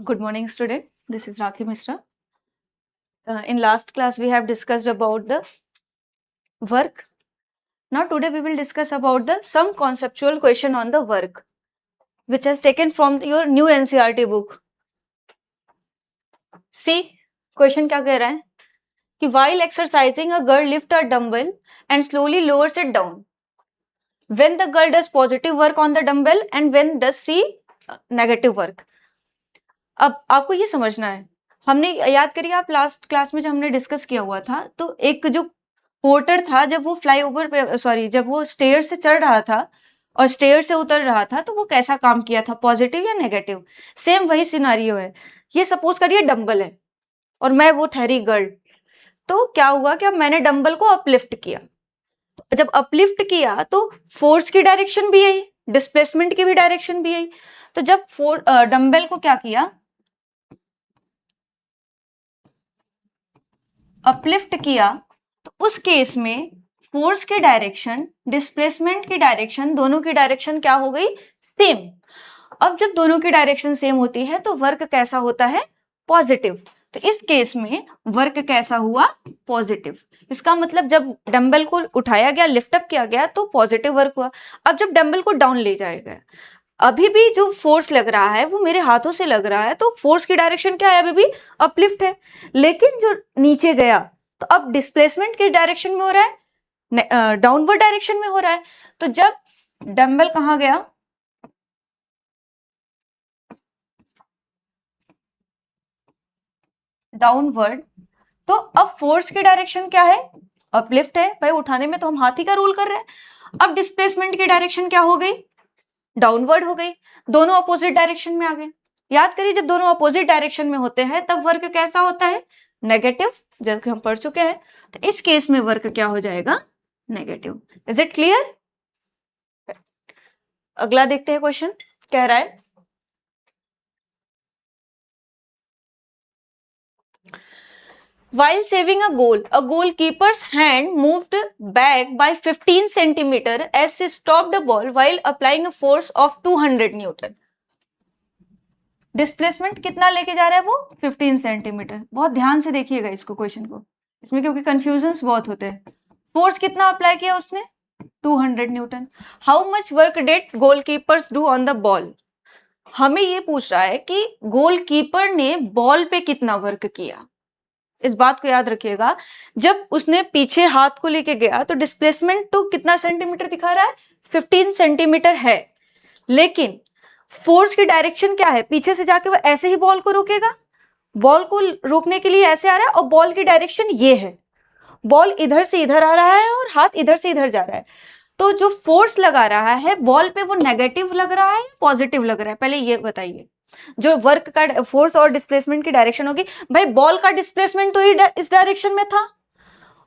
Good morning, student. This is Rakhi Mishra. In last class, we have discussed about the work. Now, today we will discuss about the some conceptual question on the work, which has taken from your new NCERT book. See, question क्या कह रहा है कि while exercising, a girl lifts a dumbbell and slowly lowers it down. When the girl does positive work on the dumbbell and when does she negative work. अब आपको ये समझना है, हमने याद करिए आप लास्ट क्लास में जब हमने डिस्कस किया हुआ था, तो एक जो पोर्टर था जब वो फ्लाईओवर पे जब वो स्टेयर से चढ़ रहा था और स्टेयर से उतर रहा था, तो वो कैसा काम किया था, पॉजिटिव या नेगेटिव. सेम वही सिनारियो है. ये सपोज करिए डंबल है और मैं वो ठहरी गर्ल. तो क्या हुआ कि अब मैंने डंबल को अपलिफ्ट किया. जब अपलिफ्ट किया तो फोर्स की डायरेक्शन भी यही, डिस्प्लेसमेंट की भी डायरेक्शन भी यही. तो जब डंबल को क्या किया, अपलिफ्ट किया, तो उस केस में फोर्स की डायरेक्शन, डिस्प्लेसमेंट की डायरेक्शन, दोनों की डायरेक्शन क्या हो गई, सेम. अब जब दोनों की डायरेक्शन सेम होती है तो वर्क कैसा होता है, पॉजिटिव. तो इस केस में वर्क कैसा हुआ, पॉजिटिव. इसका मतलब जब डंबल को उठाया गया, लिफ्ट अप किया गया, तो पॉजिटिव वर्क हुआ. अब जब डंबल को डाउन ले जाया गया, अभी भी जो फोर्स लग रहा है वो मेरे हाथों से लग रहा है, तो फोर्स की डायरेक्शन क्या है, अभी भी अपलिफ्ट है. लेकिन जो नीचे गया तो अब डिस्प्लेसमेंट किस डायरेक्शन में हो रहा है, डाउनवर्ड डायरेक्शन में हो रहा है. तो जब डंबल कहां गया, डाउनवर्ड, तो अब फोर्स की डायरेक्शन क्या है, अपलिफ्ट है. भाई उठाने में तो हम हाथ ही का रोल कर रहे हैं. अब डिस्प्लेसमेंट की डायरेक्शन क्या हो गई, डाउनवर्ड हो गई. दोनों अपोजिट डायरेक्शन में आ गए. याद करिए जब दोनों अपोजिट डायरेक्शन में होते हैं तब वर्क कैसा होता है, नेगेटिव. जब हम पढ़ चुके हैं, तो इस केस में वर्क क्या हो जाएगा, नेगेटिव. Is it clear. अगला देखते हैं क्वेश्चन कह रहा है, while saving a goalkeeper's hand moved back by 15 centimeter as he stopped the ball while applying a force of 200 Newton. Displacement कितना लेके जा रहा है वो, 15 सेंटीमीटर. बहुत ध्यान से देखिएगा इसको, क्वेश्चन को, इसमें क्योंकि कंफ्यूजन्स बहुत होते हैं. फोर्स कितना अप्लाई किया उसने, 200 Newton. How much work did goalkeepers do on the ball. हमें ये पूछ रहा है कि गोलकीपर ने बॉल पे कितना वर्क किया. इस बात को याद रखिएगा, जब उसने पीछे हाथ को लेके गया तो डिस्प्लेसमेंट तो कितना सेंटीमीटर दिखा रहा है, 15 सेंटीमीटर है. लेकिन फोर्स की डायरेक्शन क्या है, पीछे से जाके वो ऐसे ही बॉल को रोकेगा. बॉल को रोकने के लिए ऐसे आ रहा है और बॉल की डायरेक्शन ये है. बॉल इधर से इधर आ रहा है और हाथ इधर से इधर जा रहा है. तो जो फोर्स लगा रहा है बॉल पे वो नेगेटिव लग रहा है या पॉजिटिव लग रहा है, पहले ये बताइए. जो वर्क का फोर्स और डिस्प्लेसमेंट की डायरेक्शन होगी, भाई बॉल का डिस्प्लेसमेंट तो इस डायरेक्शन में था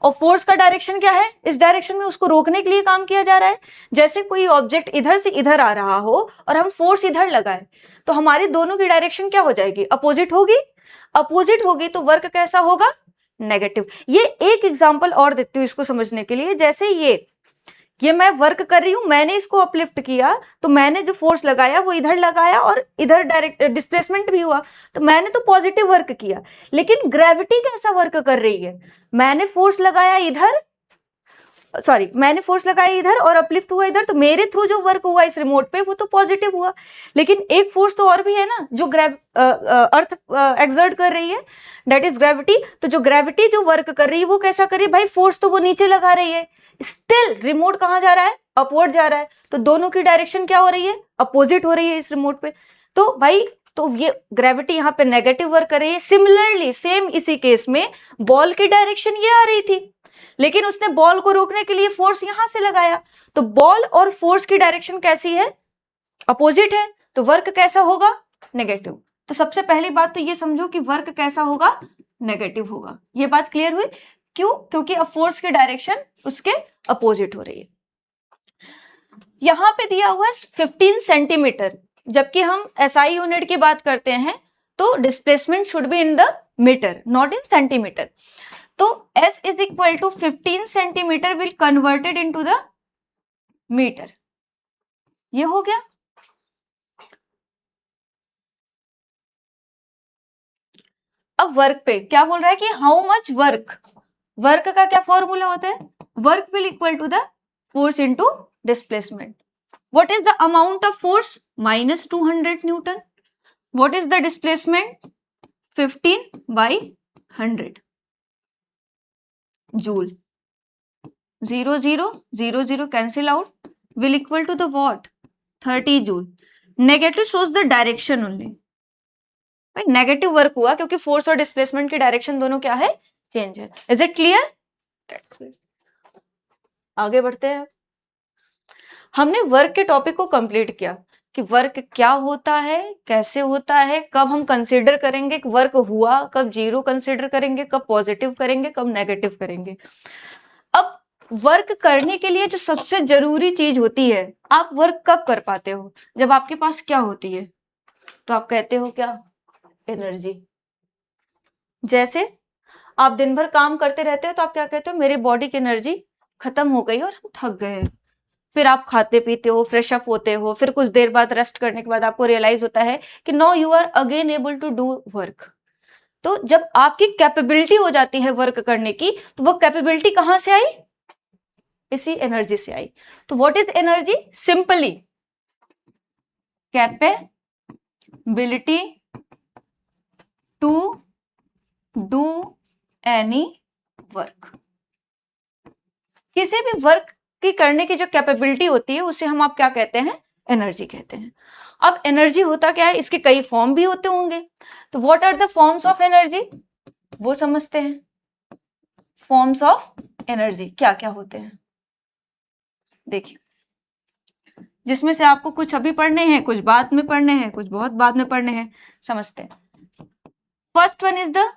और फोर्स का डायरेक्शन क्या है, इस डायरेक्शन में. उसको रोकने के लिए काम किया जा रहा है. जैसे कोई ऑब्जेक्ट इधर से इधर आ रहा हो और हम फोर्स इधर लगाए, तो हमारी दोनों की डायरेक्शन क्या हो जाएगी, अपोजिट होगी. अपोजिट होगी तो वर्क कैसा होगा, नेगेटिव. ये एक एग्जांपल और देती हूँ इसको समझने के लिए. जैसे ये मैं वर्क कर रही हूं, मैंने इसको अपलिफ्ट किया, तो मैंने जो फोर्स लगाया वो इधर लगाया और इधर डायरेक्ट डिस्प्लेसमेंट भी हुआ, तो मैंने तो पॉजिटिव वर्क किया. लेकिन ग्रेविटी कैसा वर्क कर रही है, मैंने फोर्स लगाया इधर, मैंने फोर्स लगाया इधर और अपलिफ्ट हुआ इधर, तो मेरे थ्रू जो वर्क हुआ इस रिमोट पे वो तो पॉजिटिव हुआ. लेकिन एक फोर्स तो और भी है ना जो अर्थ एक्सर्ट कर रही है, दैट इज ग्रेविटी. तो जो ग्रेविटी जो वर्क कर रही है वो कैसा कर रही है, भाई फोर्स तो वो नीचे लगा रही है, स्टिल रिमोट कहां जा रहा है, अपवर्ड जा रहा है. तो दोनों की डायरेक्शन क्या हो रही है, अपोजिट हो रही है इस रिमोट पे. तो भाई तो ये ग्रेविटी यहाँ पे नेगेटिव वर्क कर रही है. सिमिलरली सेम इसी केस में बॉल की डायरेक्शन ये आ रही थी, लेकिन उसने बॉल को रोकने के लिए फोर्स यहां से लगाया, तो बॉल और फोर्स की डायरेक्शन कैसी है, अपोजिट है. तो वर्क कैसा होगा, नेगेटिव. तो सबसे पहली बात तो ये समझो कि वर्क कैसा होगा, नेगेटिव होगा. ये बात क्लियर हुई. क्यों, क्योंकि अब फोर्स की डायरेक्शन उसके अपोजिट हो रही है. यहां पे दिया हुआ है 15 सेंटीमीटर, जबकि हम एसआई यूनिट की बात करते हैं तो displacement should be in the metre, not in centimetre. तो S is equal to 15 centimetre will converted into the metre. ये हो गया. अब वर्क पे क्या बोल रहा है कि हाउ मच वर्क, वर्क का क्या फॉर्मूला होता है, work will equal to the force into displacement. What is the amount of force, -200 newton. What is the displacement, 15/100 joule. 0 0 0 0 cancel out, will equal to the what, 30 joule. Negative shows the direction only. भाई negative work हुआ क्योंकि force और displacement की direction दोनों क्या है, change है. Is it clear? आगे बढ़ते हैं. हमने वर्क के टॉपिक को कंप्लीट किया कि वर्क क्या होता है, कैसे होता है, कब हम कंसीडर करेंगे कि वर्क हुआ, कब जीरो कंसीडर करेंगे, कब पॉजिटिव करेंगे, कब नेगेटिव करेंगे. अब वर्क करने के लिए जो सबसे जरूरी चीज होती है, आप वर्क कब कर पाते हो, जब आपके पास क्या होती है, तो आप कहते हो क्या, एनर्जी. जैसे आप दिन भर काम करते रहते हो तो आप क्या कहते हो, मेरी बॉडी की एनर्जी खत्म हो गई और हम थक गए. फिर आप खाते पीते हो, फ्रेश अप होते हो, फिर कुछ देर बाद रेस्ट करने के बाद आपको रियलाइज होता है कि now you are again able to do work. तो जब आपकी कैपेबिलिटी हो जाती है वर्क करने की, तो वो कैपेबिलिटी कहां से आई, इसी एनर्जी से आई. तो what is energy, simply capability to do any work. किसी भी वर्क की करने की जो कैपेबिलिटी होती है उसे हम आप क्या कहते हैं, एनर्जी कहते हैं. अब एनर्जी होता क्या है, इसके कई फॉर्म भी होते होंगे. तो what are the forms of energy, वो समझते हैं. फॉर्म्स ऑफ एनर्जी क्या क्या होते हैं, देखिए, जिसमें से आपको कुछ अभी पढ़ने हैं, कुछ बाद में पढ़ने हैं, कुछ बहुत बाद में पढ़ने हैं. समझते हैं. First one is the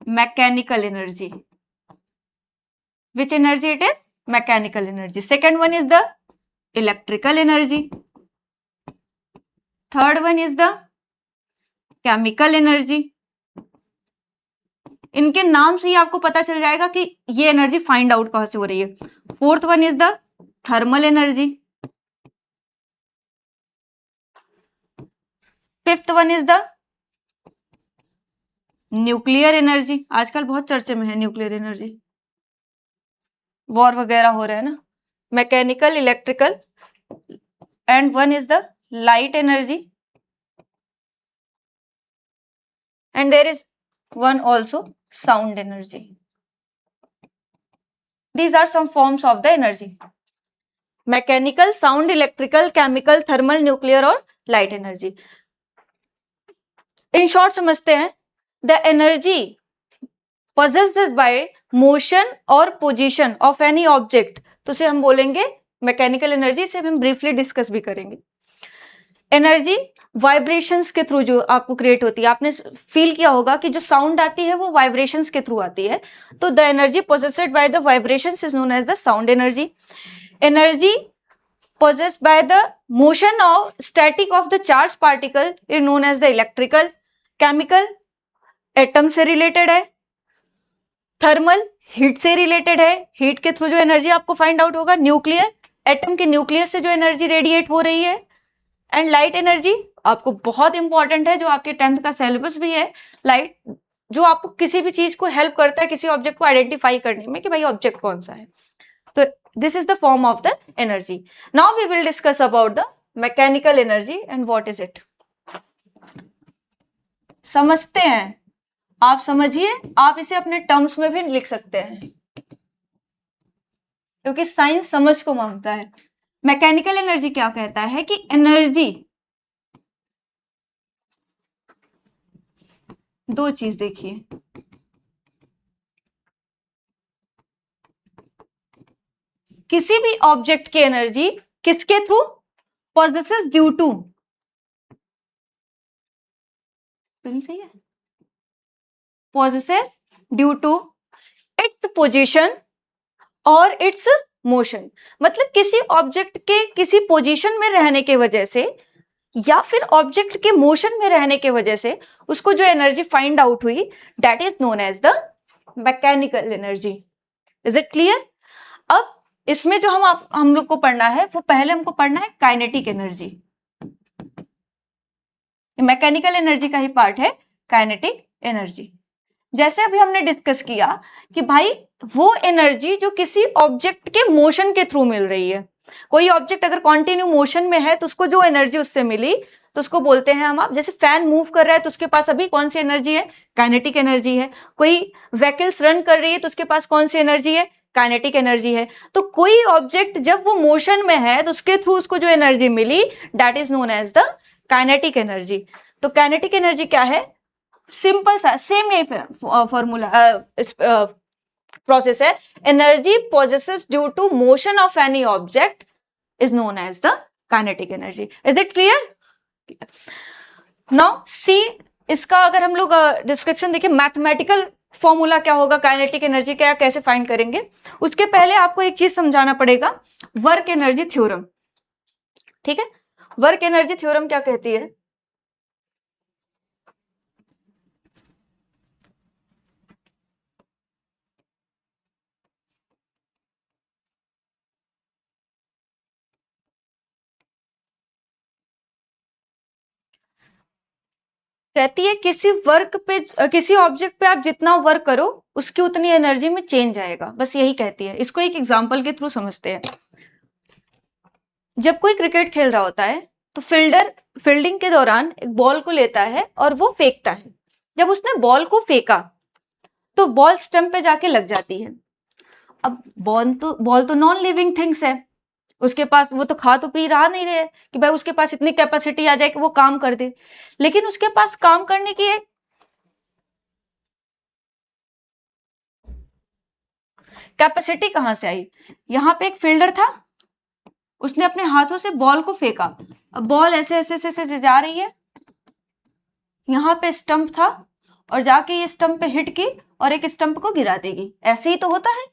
mechanical energy. Which energy it is? Mechanical energy. Second one is the electrical energy. Third one is the chemical energy. इनके नाम से ही आपको पता चल जाएगा कि ये एनर्जी फाइंड आउट कहां से हो रही है. Fourth one is the thermal energy. Fifth one is the nuclear energy. आजकल बहुत चर्चे में है न्यूक्लियर एनर्जी, वॉर वगैरह हो रहा है ना. Mechanical, electrical, and one is the light energy, and there is one also sound energy. These are some forms of the energy. Mechanical, sound, electrical, chemical, thermal, nuclear और light energy. In short समझते हैं, the energy possessed by motion और position of any object, तो उसे हम बोलेंगे mechanical energy. से हम ब्रीफली डिस्कस भी करेंगे. एनर्जी वाइब्रेशंस के थ्रू जो आपको क्रिएट होती है, आपने फील किया होगा कि जो साउंड आती है वो वाइब्रेशंस के थ्रू आती है. तो the energy possessed by the vibrations is known as the sound energy. Energy possessed by the motion of static of the charged particle is known as the electrical. Chemical atom से related है. Thermal heat से related है, heat के through जो energy आपको find out होगा. Nuclear atom के nucleus से जो एनर्जी रेडिएट हो रही है. एंड लाइट एनर्जी आपको बहुत इंपॉर्टेंट है, जो आपके 10th का सिलेबस भी है. लाइट जो आपको किसी भी चीज को हेल्प करता है, किसी ऑब्जेक्ट को आइडेंटिफाई करने में कि भाई ऑब्जेक्ट कौन सा है. तो this is the form of the energy. Now we will discuss about the mechanical energy and what is it. समझते हैं, आप समझिए, आप इसे अपने टर्म्स में भी लिख सकते हैं क्योंकि साइंस समझ को मांगता है. मैकेनिकल एनर्जी क्या कहता है कि एनर्जी, दो चीज देखिए, किसी भी ऑब्जेक्ट की एनर्जी किसके थ्रू, possesses ड्यू टू, सही है, possesses due to its position और इट्स मोशन. मतलब किसी ऑब्जेक्ट के किसी पोजीशन में रहने के वजह से या फिर ऑब्जेक्ट के मोशन में रहने के वजह से उसको जो एनर्जी फाइंड आउट हुई, that is known as the mechanical energy. Is it clear? अब इसमें जो हम लोग को पढ़ना है, वो पहले हमको पढ़ना है काइनेटिक एनर्जी. मैकेनिकल एनर्जी का ही पार्ट है काइनेटिक एनर्जी। जैसे अभी हमने डिस्कस किया कि भाई वो एनर्जी जो किसी ऑब्जेक्ट के मोशन के थ्रू मिल रही है, कोई ऑब्जेक्ट अगर कॉन्टिन्यू मोशन में है तो उसको जो एनर्जी उससे मिली तो उसको बोलते हैं हम, आप जैसे फैन मूव कर रहा है तो उसके पास अभी कौन सी एनर्जी है, काइनेटिक एनर्जी है। कोई व्हीकल्स रन कर रही है तो उसके पास कौन सी एनर्जी है, काइनेटिक एनर्जी है। तो कोई ऑब्जेक्ट जब वो मोशन में है तो उसके थ्रू उसको जो एनर्जी मिली that is known as the kinetic energy. तो काइनेटिक एनर्जी क्या है, सिंपल सा सेम यही फॉर्मूला प्रोसेस है, energy possesses due to motion of any object is known as the kinetic energy. Is it clear? Now see, इसका अगर हम लोग डिस्क्रिप्शन देखिए, मैथमेटिकल फॉर्मूला क्या होगा काइनेटिक एनर्जी का, कैसे फाइंड करेंगे, उसके पहले आपको एक चीज समझाना पड़ेगा, वर्क एनर्जी थ्योरम। ठीक है, वर्क एनर्जी थ्योरम क्या कहती है? कहती है किसी वर्क पे, किसी ऑब्जेक्ट पे आप जितना वर्क करो उसकी उतनी एनर्जी में चेंज आएगा, बस यही कहती है। इसको एक एग्जांपल के थ्रू समझते हैं। जब कोई क्रिकेट खेल रहा होता है तो फील्डर फील्डिंग के दौरान एक बॉल को लेता है और वो फेंकता है। जब उसने बॉल को फेंका तो बॉल स्टंप पे जाके लग जाती है। अब बॉल तो नॉन लिविंग थिंग्स है, उसके पास, वो तो खा तो पी रहा नहीं रहे कि भाई उसके पास इतनी कैपेसिटी आ जाए कि वो काम कर दे, लेकिन उसके पास काम करने की एक कैपेसिटी कहां से आई? यहां पे एक फील्डर था, उसने अपने हाथों से बॉल को फेंका, अब बॉल ऐसे ऐसे ऐसे ऐसे जा रही है, यहां पे स्टंप था और जाके ये स्टंप पे हिट की और एक स्टंप को गिरा देगी, ऐसे ही तो होता है।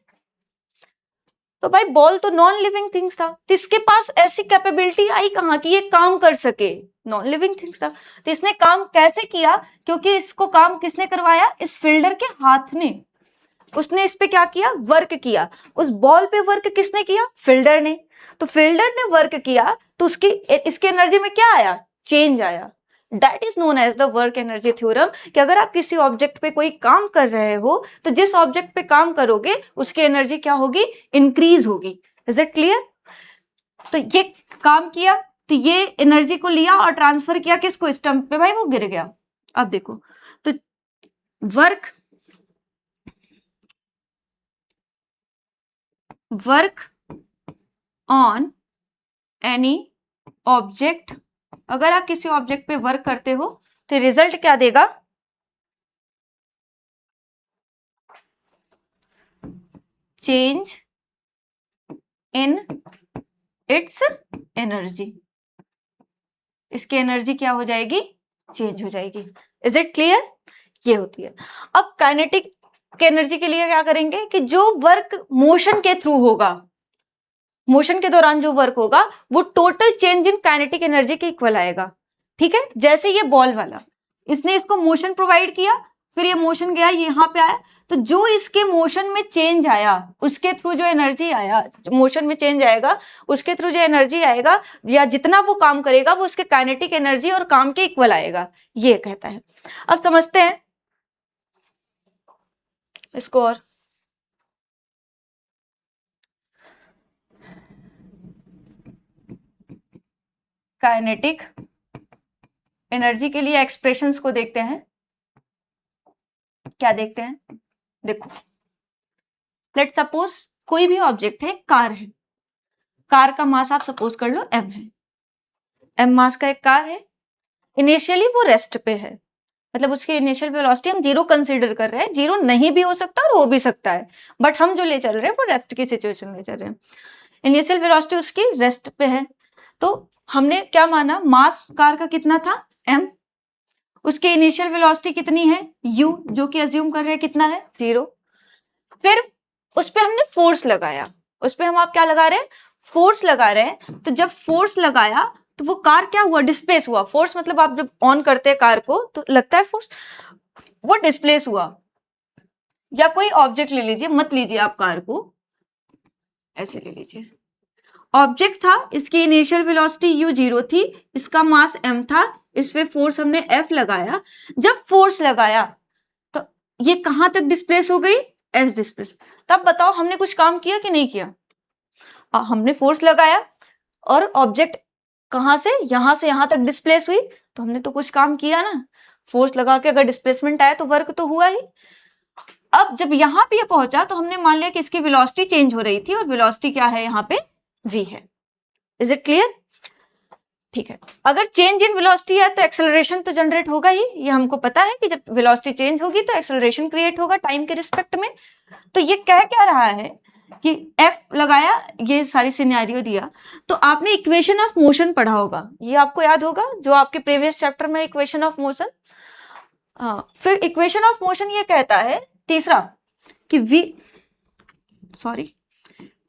तो भाई बॉल तो नॉन लिविंग थिंग्स था, तो इसके पास ऐसी कैपेबिलिटी आई कहां कि ये काम कर सके, नॉन लिविंग थिंग्स था। तो इसने काम कैसे किया? क्योंकि इसको काम किसने करवाया? इस फील्डर के हाथ ने। उसने इस पे क्या किया? वर्क किया। उस बॉल पे वर्क किसने किया? फील्डर ने। तो फील्डर ने वर्क किया तो उसकी इसकी एनर्जी में क्या आया? चेंज आया। That is known as the work energy theorem, कि अगर आप किसी ऑब्जेक्ट पे कोई काम कर रहे हो तो जिस ऑब्जेक्ट पे काम करोगे उसकी एनर्जी क्या होगी? इंक्रीज होगी। Is it clear? तो ये काम किया तो ये एनर्जी को लिया और ट्रांसफर किया किसको? स्टंप पे, भाई वो गिर गया। अब देखो, तो वर्क ऑन एनी ऑब्जेक्ट, अगर आप किसी ऑब्जेक्ट पे वर्क करते हो तो रिजल्ट क्या देगा? Change in its energy. इसकी एनर्जी क्या हो जाएगी? चेंज हो जाएगी। Is it clear? ये होती है। अब काइनेटिक एनर्जी के लिए क्या करेंगे कि जो वर्क मोशन के थ्रू होगा, मोशन के दौरान जो वर्क होगा वो total change in kinetic energy के इक्वल आएगा। ठीक है, जैसे ये बॉल वाला, इसने इसको मोशन प्रोवाइड किया, फिर ये मोशन गया, ये यहाँ पे आया, तो जो इसके मोशन में चेंज आया उसके थ्रू जो एनर्जी आया, मोशन में चेंज आएगा उसके थ्रू जो एनर्जी आएगा या जितना वो काम करेगा वो उसके काइनेटिक एनर्जी और काम के इक्वल आएगा, ये कहता है। अब समझते हैं इसको। और काइनेटिक एनर्जी के लिए एक्सप्रेशंस को देखते हैं। क्या देखते हैं? देखो, लेट सपोज कोई भी ऑब्जेक्ट है, कार है, कार का मास आप सपोज कर लो m है, m मास का एक कार है। इनिशियली वो रेस्ट पे है, मतलब उसकी इनिशियल वेलोसिटी हम जीरो कंसीडर कर रहे हैं, जीरो नहीं भी हो सकता और हो भी सकता है, बट हम जो ले चल रहे हैं वो रेस्ट की सिचुएशन ले चल रहे हैं। इनिशियल वेलोसिटी उसकी रेस्ट पे है, तो हमने क्या माना? मास कार का कितना था? m। उसकी इनिशियल वेलोसिटी कितनी है? u, जो कि अज्यूम कर रहे हैं कितना है? 0। फिर उस पे हमने फोर्स लगाया, उस पे हम आप क्या लगा रहे हैं? फोर्स लगा रहे हैं। तो जब फोर्स लगाया तो वो कार क्या हुआ? डिस्प्लेस हुआ। फोर्स मतलब आप जब ऑन करते हैं कार को तो लगता है फोर्स, वो डिस्प्लेस हुआ। या कोई ऑब्जेक्ट ले लीजिए, मत लीजिए आप कार को, ऐसे ले लीजिए, ऑब्जेक्ट था, इसकी इनिशियल वेलोसिटी u 0 थी, इसका मास m था, इस पे फोर्स हमने F लगाया। जब फोर्स लगाया ये कहां तक डिस्प्लेस हो गई, एस डिस्प्लेस। तब बताओ हमने कुछ काम किया कि नहीं किया? हमने फोर्स लगाया और ऑब्जेक्ट कहां से यहां तक डिस्प्लेस हुई, तो हमने तो कुछ काम किया ना। फोर्स लगा के अगर डिस्प्लेसमेंट आया तो वर्क तो हुआ ही। अब जब यहां पे ये पहुंचा तो हमने मान लिया कि इसकी वेलोसिटी चेंज हो रही थी, और वेलोसिटी क्या है यहाँ पे, v है। Is it clear? ठीक है, अगर चेंज इन वेलोसिटी है तो एक्सेलरेशन तो जनरेट होगा ही, ये हमको पता है कि जब वेलोसिटी चेंज होगी तो एक्सेलरेशन क्रिएट होगा टाइम के रिस्पेक्ट में। तो ये कह क्या रहा है कि F लगाया, ये सारी सिनेरियो दिया, तो आपने इक्वेशन ऑफ मोशन पढ़ा होगा, ये आपको याद होगा जो आपके प्रीवियस चैप्टर में इक्वेशन ऑफ मोशन। फिर इक्वेशन ऑफ मोशन ये कहता है तीसरा कि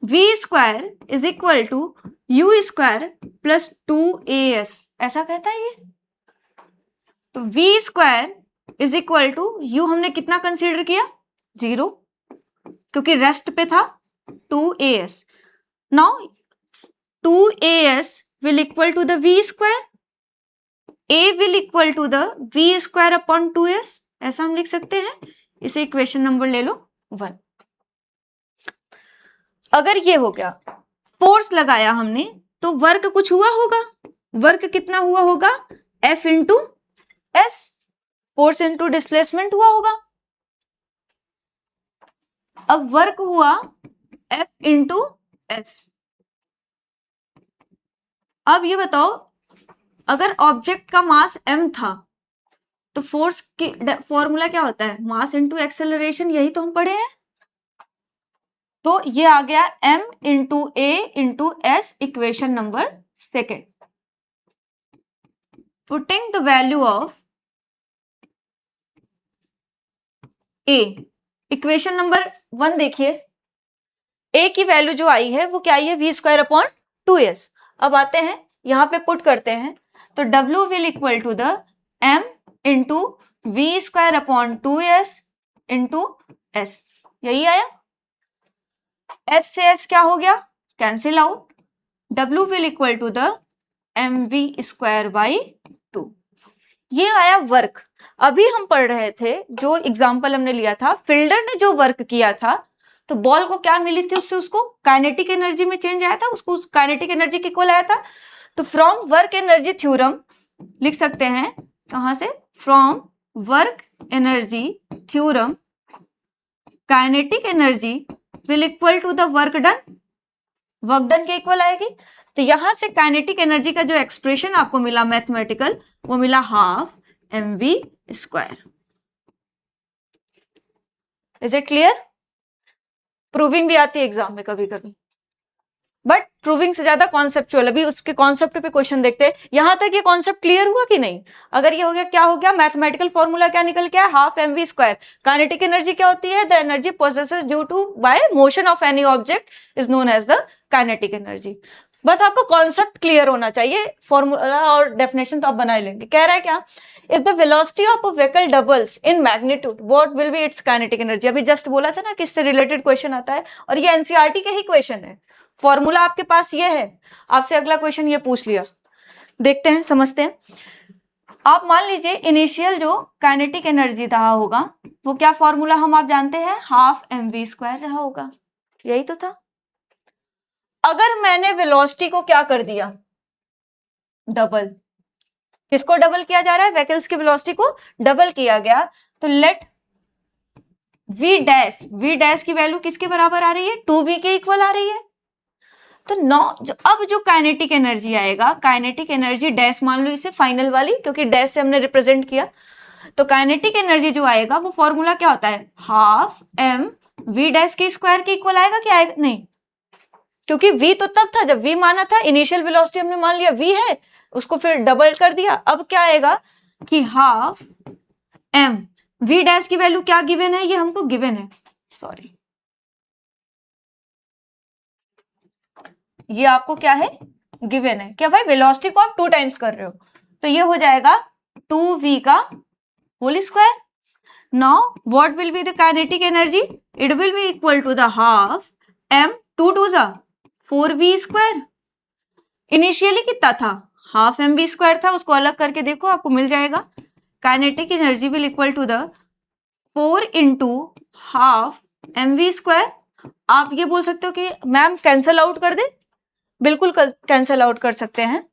v square is equal to u square plus 2as, ऐसा कहता है ये। तो v square is equal to u हमने कितना कंसीडर किया, 0, क्योंकि रेस्ट पे था 2as। Now 2as will equal to the v square, a will equal to the v square upon 2s, ऐसा हम लिख सकते हैं। इसे इक्वेशन नंबर ले लो 1। अगर ये हो गया, फोर्स लगाया हमने तो वर्क कुछ हुआ होगा, वर्क कितना हुआ होगा, F into S, force into displacement हुआ होगा। अब वर्क हुआ F इंटू एस। अब ये बताओ, अगर ऑब्जेक्ट का मास m था तो फोर्स की फॉर्मूला क्या होता है, मास इंटू एक्सेलरेशन, यही तो हम पढ़े हैं। तो ये आ गया m into A into S, equation number 2। Putting the value of a, equation number 1 देखिए, a की वैल्यू जो आई है वो क्या आई है, v स्क्वायर अपॉन 2s। अब आते हैं यहां पे पुट करते हैं, तो w will equal to the m into v square upon 2s into s, यही आया। s से s क्या हो गया, cancel out, w will equal to the mv square by 2, ये आया वर्क। अभी हम पढ़ रहे थे, जो एग्जाम्पल हमने लिया था, फील्डर ने जो वर्क किया था तो बॉल को क्या मिली थी, उससे उसको काइनेटिक एनर्जी में चेंज आया था, उसको उस काइनेटिक एनर्जी के इक्वल आया था। तो फ्रॉम वर्क एनर्जी थ्योरम लिख सकते हैं, कहां से, from work energy theorem kinetic energy will equal to the work done, work done के इक्वल आएगी। तो यहां से काइनेटिक एनर्जी का जो एक्सप्रेशन आपको मिला मैथमेटिकल, वो मिला half mv square. Is it clear? Proving भी आती है एग्जाम में कभी कभी, बट प्रूविंग से ज्यादा कॉन्सेप्चुअल। अभी उसके कॉन्सेप्ट पे क्वेश्चन देखते हैं। यहां तक ये कॉन्सेप्ट क्लियर हुआ कि नहीं? अगर ये हो गया, क्या हो गया, मैथमेटिकल फॉर्मूला क्या निकल के आया, half mv square. Kinetic energy क्या होती है, the energy possesses due to by motion of any object is known as the kinetic energy. बस आपको कॉन्सेप्ट क्लियर होना चाहिए, फॉर्मूला और डेफिनेशन तो आप बना ही लेंगे। कह रहा है क्या, if the velocity of a vehicle doubles in magnitude what will B it's kinetic energy. अभी जस्ट बोला था ना कि इससे रिलेटेड क्वेश्चन आता है, और ये एनसीईआरटी के ही क्वेश्चन है। फॉर्मूला आपके पास ये है, आपसे अगला क्वेश्चन ये पूछ लिया, देखते हैं, समझते हैं। आप मान लीजिए इनिशियल जो काइनेटिक एनर्जी रहा होगा, वो क्या फॉर्मूला हम आप जानते हैं, हाफ mv स्क्वायर रहा होगा, यही तो था। अगर मैंने वेलोसिटी को क्या कर दिया, डबल, किसको डबल किया जा रहा है, व्हीकल्स की वेलोसिटी को डबल किया गया, तो लेट v डैश की वैल्यू किसके बराबर आ रही है, 2v के इक्वल आ रही है। तो अब जो काइनेटिक एनर्जी आएगा, काइनेटिक एनर्जी डैश मान लो इसे फाइनल वाली, क्योंकि डैश से हमने रिप्रेजेंट किया, तो काइनेटिक एनर्जी जो आएगा वो फॉर्मूला क्या होता है, हाफ m v डैश के स्क्वायर के इक्वल आएगा, क्या आएगा, नहीं, क्योंकि v तो तब था जब v माना था, इनिशियल वेलोसिटी हमने मान लिया v है, उसको फिर डबल कर दिया। अब क्या आएगा कि हाफ m v डैश की वैल्यू क्या गिवन है, ये हमको गिवन है, सॉरी, ये आपको क्या है, गिवन है। क्या भाई, वेलोसिटी को आप 2 टाइम्स कर रहे हो, तो ये हो जाएगा 2v का whole square. Now what will be the kinetic energy, it will be equal to the half m 2 2 जा 4v स्क्वायर। इनिशियली कितना था, हाफ mv स्क्वायर था, उसको अलग करके देखो आपको मिल जाएगा। Kinetic energy will equal to the 4 into half mv²। आप ये बोल सकते हो कि मैम कैंसल आउट कर दे, बिल्कुल कैंसल आउट कर सकते हैं,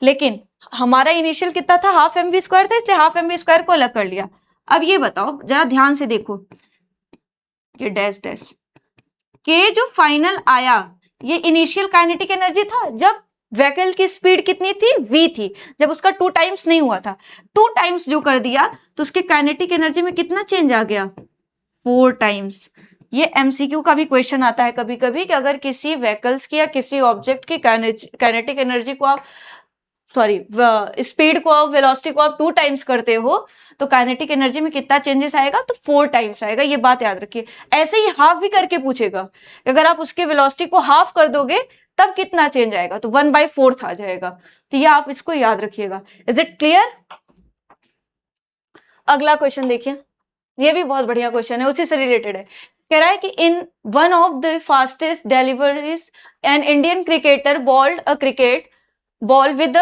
लेकिन हमारा इनिशियल कितना था, हाफ mv² था, इसलिए हाफ mv² को अलग कर लिया। अब ये बताओ जरा ध्यान से देखो, ये डैश डैश के जो फाइनल आया, ये इनिशियल काइनेटिक एनर्जी था जब व्हीकल की स्पीड कितनी थी, v थी, जब उसका 2 टाइम्स नहीं हुआ था, 2 टाइम्स जो कर दिया तो उसके काइनेटिक एनर्जी में कितना चेंज आ गया, 4 टाइम्स। ये एमसीक्यू का भी क्वेश्चन आता है कभी कभी कि अगर किसी व्हीकल्स की या किसी ऑब्जेक्ट की काइनेटिक एनर्जी को आप स्पीड को आप, वेलोसिटी को आप 2 टाइम्स करते हो तो काइनेटिक एनर्जी में कितना चेंजेस आएगा, तो 4 टाइम्स आएगा। ये बात याद रखिए। ऐसे ही हाफ भी करके पूछेगा, अगर आप उसके वेलोसिटी को हाफ कर दोगे तब कितना चेंज आएगा, तो 1/4 आ जाएगा। तो ये आप इसको याद रखिएगा। Is it clear? अगला क्वेश्चन देखिए, ये भी बहुत बढ़िया क्वेश्चन है, उसी से रिलेटेड है। कह रहा है कि in one of the fastest deliveries an Indian cricketer bowled a cricket ball with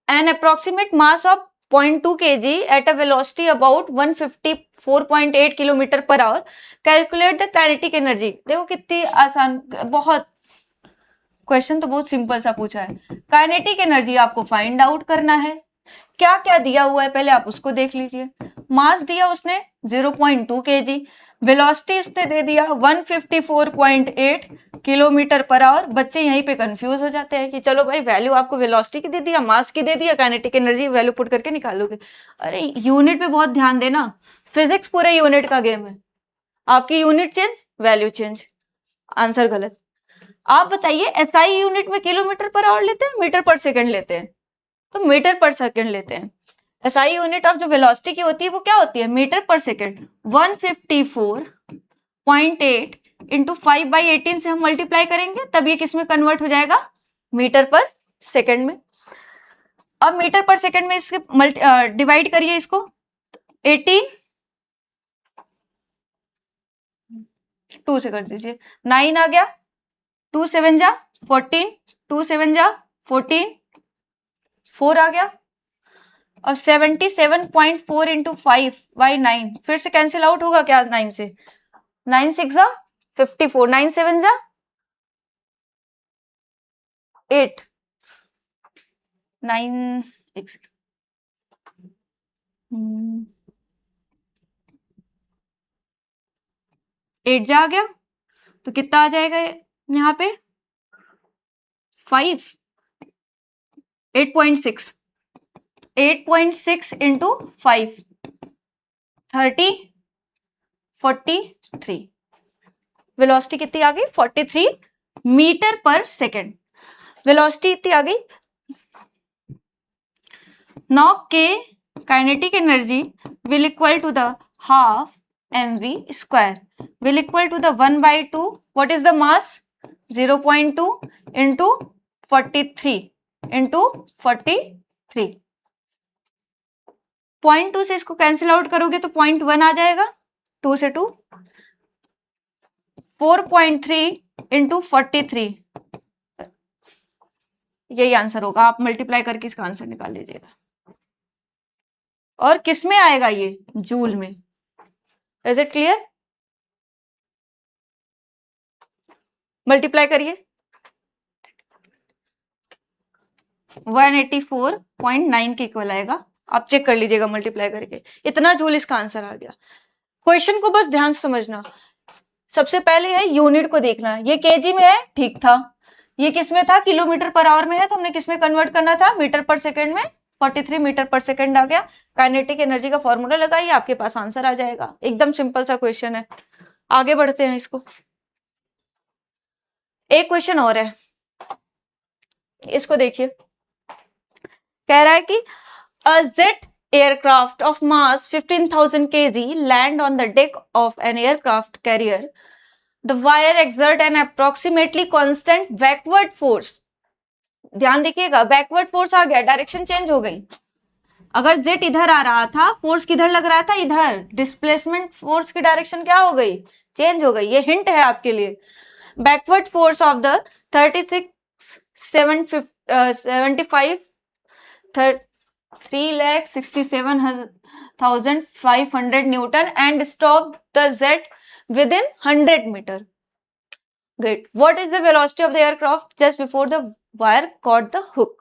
an approximate mass of 0.2 kg at a velocity about 154.8 kilometre per hour. Calculate the kinetic energy. देखो कितनी आसान, बहुत question तो बहुत simple सा पूछा है। Kinetic energy आपको फाइंड आउट करना है। क्या क्या दिया हुआ है पहले आप उसको देख लीजिए। मास दिया उसने 0.2 kg, वेलोसिटी उसने दे दिया 154.8 किलोमीटर पर आवर। बच्चे यहीं पे कंफ्यूज हो जाते हैं कि चलो भाई वैल्यू आपको वेलोसिटी की दे दिया, मास की दे दिया, काइनेटिक एनर्जी वैल्यू पुट करके निकालोगे। अरे यूनिट पे बहुत ध्यान देना, फिजिक्स पूरे यूनिट का गेम है। आपकी unit change, value change. Answer गलत। आप बताइए एसआई यूनिट में किलोमीटर पर आवर लेते हैं, मीटर पर सेकेंड लेते हैं? तो मीटर पर सेकेंड लेते हैं। एसआई यूनिट ऑफ जो वेलोसिटी की होती है वो क्या होती है, मीटर पर सेकेंड। 154.8 इंटू 5/18 से हम मल्टीप्लाई करेंगे तब ये किस में कन्वर्ट हो जाएगा, मीटर पर सेकेंड में। अब मीटर पर सेकेंड में इसके डिवाइड करिए इसको, 18 2 से कर दीजिए, 9 आ गया, 2 7 जा 14, 2 7 जा 14, 4 आ गया। और 77.4 इंटू 5/9 फिर से कैंसिल आउट होगा क्या 9 से, 9 6 जा 54, 9 7 जा 8, 9 8 जा आ गया तो कितना आ जाएगा यहाँ पे 5, 8.6, 8.6 इंटू 5 30, 43। वेलोसिटी कितनी आ गई, 43 मीटर पर सेकेंड। वेलोसिटी इतनी आ गई। नाउ के kinetic energy will equal to the half mv² will equal to the 1/2, what is the mass 0.2 into 43 into 43। 0.2 से इसको कैंसिल आउट करोगे तो 0.1 आ जाएगा, 2 से 2, 4.3 इंटू 43, यही आंसर होगा। आप मल्टीप्लाई करके इसका आंसर निकाल लीजिएगा। और किस में आएगा ये, जूल में। Is it clear? मल्टीप्लाई करिए, 184.9 के इक्वल आएगा। आप चेक कर लीजिएगा मल्टीप्लाई करके, इतना जूल इसका आंसर आ गया। क्वेश्चन को बस ध्यान से समझना। सबसे पहले है यूनिट को देखना, ये केजी में है, ठीक था। ये किस में था, किलोमीटर पर आवर में है, तो हमने किस में कन्वर्ट करना था, मीटर पर सेकेंड में। 43 मीटर पर सेकेंड आ गया। काइनेटिक एनर्जी का फॉर्मूला लगाइए, आपके पास आंसर आ जाएगा। एकदम सिंपल सा क्वेश्चन है। आगे बढ़ते हैं इसको। एक क्वेश्चन और है, इसको देखिए। कह रहा है कि a jet aircraft of mass 15,000 kg land on the deck of an aircraft carrier. The wire exert an approximately constant backward force. ध्यान देखिएगा, बैकवर्ड फोर्स आ गया, डायरेक्शन चेंज हो गई। अगर जेट इधर आ रहा था, फोर्स किधर लग रहा था, इधर। डिस्प्लेसमेंट फोर्स की डायरेक्शन क्या हो गई, चेंज हो गई। ये हिंट है आपके लिए। Backward force of the 36 75 3,67,500 Newton and stop the jet within 100 meter. Great. What is the velocity of the aircraft just before the wire caught the hook?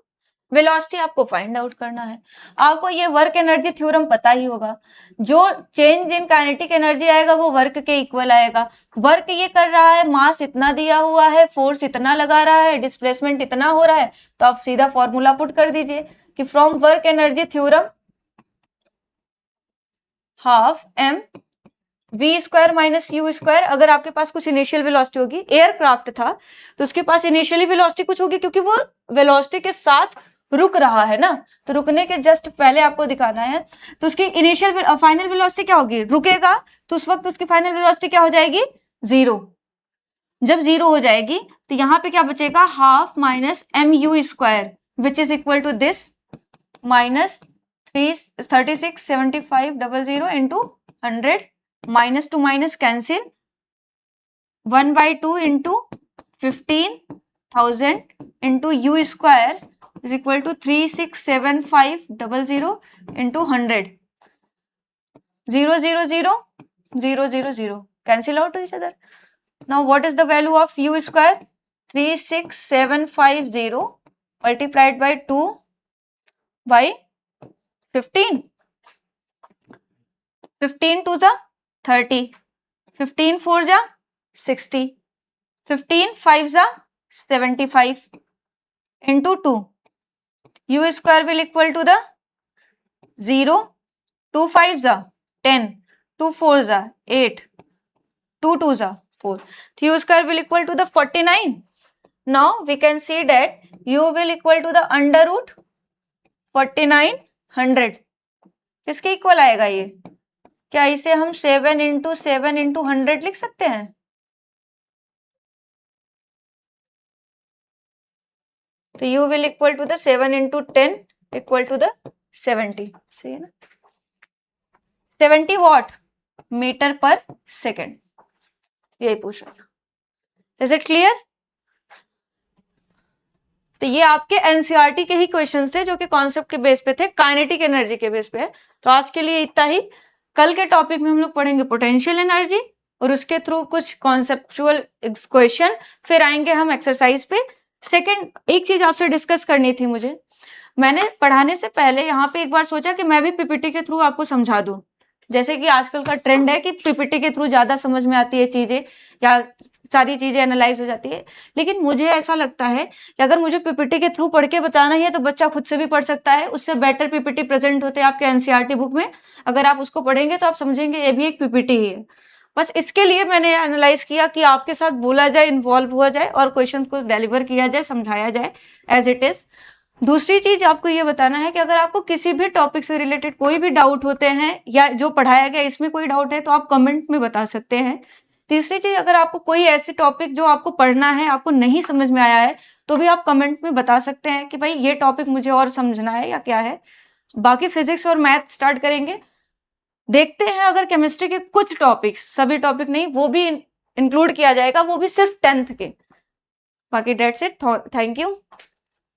Velocity आपको फाइंड आउट करना है. आपको ये वर्क एनर्जी थ्योरम पता ही होगा. जो change in kinetic energy आएगा वो वर्क के इक्वल आएगा. वर्क ये कर रहा है, मास इतना दिया हुआ है, फोर्स इतना लगा रहा है, डिस्प्लेसमेंट इतना हो रहा है, तो आप सीधा फॉर्मूला पुट कर दीजिए कि from work energy theorem half m v square minus u square. अगर आपके पास कुछ इनिशियल वेलोसिटी होगी, एयरक्राफ्ट था तो उसके पास इनिशियली वेलोसिटी कुछ होगी क्योंकि वो वेलोसिटी के साथ रुक रहा है ना, तो रुकने के जस्ट पहले आपको दिखाना है. तो उसकी इनिशियल फाइनल वेलोसिटी क्या होगी, रुकेगा तो उस वक्त उसकी फाइनल वेलोसिटी क्या हो जाएगी, 0. जब 0 हो जाएगी तो यहाँ पे क्या बचेगा, half minus m u square which is equal to this minus 367500 into 100. Minus to minus cancel, 1/2 into 15,000 into u square is equal to 367500 into 100. 0 0 0 0 0 0 cancel out to each other. Now what is the value of u square? 36750 multiplied by 2 by 15. 15 to the 30, 15 4 जा 60, 15 5 जा 75 into 2. U square will equal to the 0, 2 5 जा 10, 2 4 जा 8, 2 2 जा 4. So U square will equal to the 49. Now we can see that U will equal to the under root 4900. किसके equal आएगा ये? क्या इसे हम 7 into 7 into 100 लिख सकते हैं? तो u will equal to the 7 into 10 equal to the 70. सही है ना? 70 वॉट मीटर पर सेकेंड. यही पूछ रहा था. Is it clear? तो ये आपके एनसीईआरटी के ही क्वेश्चन थे जो कि कॉन्सेप्ट के बेस पे थे, काइनेटिक एनर्जी के बेस पे है. तो आज के लिए इतना ही. कल के टॉपिक में हम लोग पढ़ेंगे पोटेंशियल एनर्जी और उसके थ्रू कुछ कॉन्सेप्चुअल क्वेश्चन, फिर आएंगे हम एक्सरसाइज पे. सेकंड एक चीज आपसे डिस्कस करनी थी मुझे. मैंने पढ़ाने से पहले यहाँ पे एक बार सोचा कि मैं भी पीपीटी के थ्रू आपको समझा दूं. जैसे कि आजकल का ट्रेंड है कि पीपीटी के थ्रू ज्यादा समझ में आती है चीजें या सारी चीजें एनालाइज हो जाती है. लेकिन मुझे ऐसा लगता है कि अगर मुझे पीपीटी के थ्रू पढ़ के बताना है तो बच्चा खुद से भी पढ़ सकता है. उससे बेटर पीपीटी प्रेजेंट होते हैं आपके एनसीईआरटी बुक में. अगर आप उसको पढ़ेंगे तो आप समझेंगे ये भी एक पीपीटी ही है. बस इसके लिए मैंने एनालाइज किया कि आपके साथ बोला जाए, इन्वॉल्व हुआ जाए और क्वेश्चन को डिलीवर किया जाए, समझाया जाए एज इट इज. दूसरी चीज आपको ये बताना है कि अगर आपको किसी भी टॉपिक से रिलेटेड कोई भी डाउट होते हैं या जो पढ़ाया गया इसमें कोई डाउट है तो आप कमेंट में बता सकते हैं. तीसरी चीज, अगर आपको कोई ऐसी टॉपिक जो आपको पढ़ना है, आपको नहीं समझ में आया है, तो भी आप कमेंट में बता सकते हैं कि भाई ये टॉपिक मुझे और समझना है या क्या है. बाकी फिजिक्स और मैथ स्टार्ट करेंगे. देखते हैं अगर केमिस्ट्री के कुछ टॉपिक्स, सभी टॉपिक नहीं, वो भी इंक्लूड किया जाएगा, वो भी सिर्फ 10th के. बाकी डेट्स इट. Thank you.